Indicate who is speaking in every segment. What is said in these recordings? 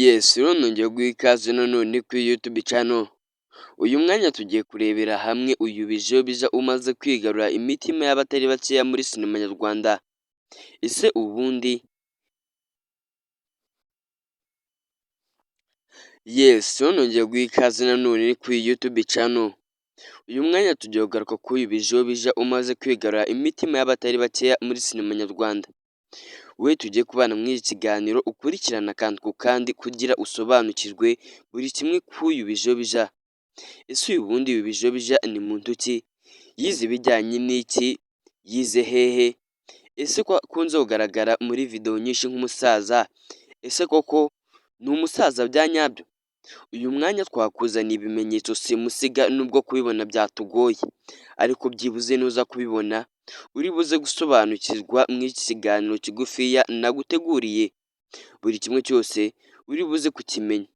Speaker 1: Yes, rero nongeye guha ikaze nanone kuri YouTube channel. Uyu mwanya tugiye kurebera hamwe uyu Bijobijo umaze kwigarura imitima y'abatari bakeya muri sinema nyarwanda. Ese ubundi rero nongeye guha ikaze nanone kuri YouTube channel. Uyu mwanya tugiye kugaruka kuri uyu Bijobijo umaze kwigarura imitima y'abatari bakeya muri sinema nyarwanda. We tugiye kubana muri iki kiganiro ukurikirana akantu ku kandi kugira usobanukirwe buri kimwe k'uyu Bijobijo. Ese uyu bundi uyu Bijobijo ni muntu ki? Yize ibijyanye n'iki? Yize hehe? Ese ko akunze kugaragara muri video nyinshi nk'umusaza, ese koko ni umusaza bya nyabyo? Uyu mwanya twakuzaniye ibimenyetso simusiga nubwo kubibona byatugoye, ariko byibuze nuza kubibona uri buze gusobanukirwa muri iki kiganiro kigufiya naguteguriye. Buri kimwe cyose uri buze kukimenya.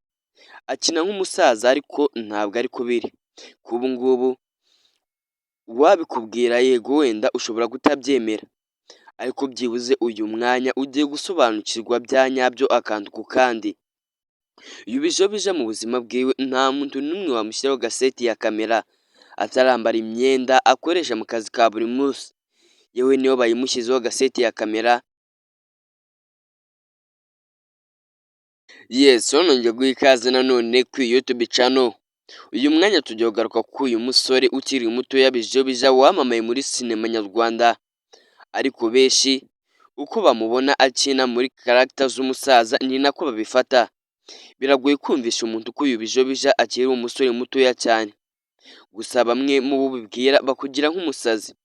Speaker 1: Akina nk'umusaza ariko ntabwo ariko biri. K'ubu ngubu wabikubwira yego wenda ushobora kutabyemera, ariko byibuze uyu mwanya ugiye gusobanukirwa bya nyabyo akantu ku kandi. Uyu Bijobijo mu buzima bwiwe nta muntu n'umwe wamushyiraho gaseti ya kamera atarambara imyenda akoresha mu kazi ka buri munsi. Yewe niyo bayimushyizeho gaseti ya kamera. Rero nongeye guha ikaze nanone kuri YouTube channel. Uyu mwanya tugiye kugaruka kuri uyu musore ukiri mutoya Bijobijo wamamaye muri sinema nyarwanda, ariko benshi uko bamubona akina muri character z'umusaza ni nako babifata. Biragoye kumvisha umuntu ko uyu Bijobijo akiri umusore mutoya cyane, gusa bamwe mu bo bibwira bakugira nk'umusazi,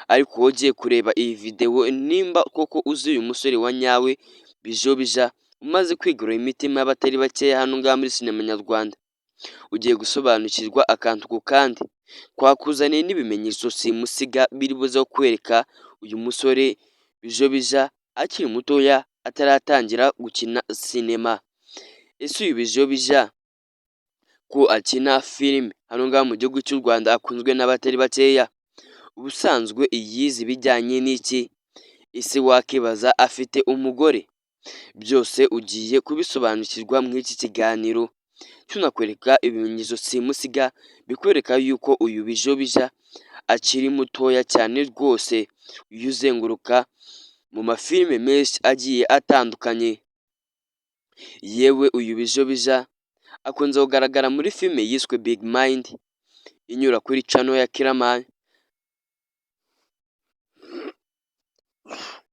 Speaker 1: ariko wowe ugiye kureba iyi video nimba koko uzi uyu musore wa nyawe Bijobijo umaze kwigarurira imitima y'abatari bakeya hano ngaha muri sinema nyarwanda, ugiye gusobanukirwa akantu ku kandi. Twakuzaniye n'ibimenyetso simusiga biri buze kukwereka uyu musore Bijobijo akiri mutoya ataratangira gukina sinema. Ese uyu Bijobijo ko akina filime hano ngaha mu gihugu cy'u Rwanda akunzwe n'abatari bakeya, ubusanzwe yize ibijyanye n'iki? Ese wakibaza afite umugore? Byose ugiye kubisobanukirwa muri iki kiganiro, tunakwereka ibimenyetso simusiga bikwereka yuko uyu Bijobijo akiri mutoya cyane rwose, uyu uzenguruka mu mafilime menshi agiye atandukanye. Yewe uyu Bijobijo akunze kugaragara muri filime yiswe Big Mind inyura kuri channel ya Kiramani.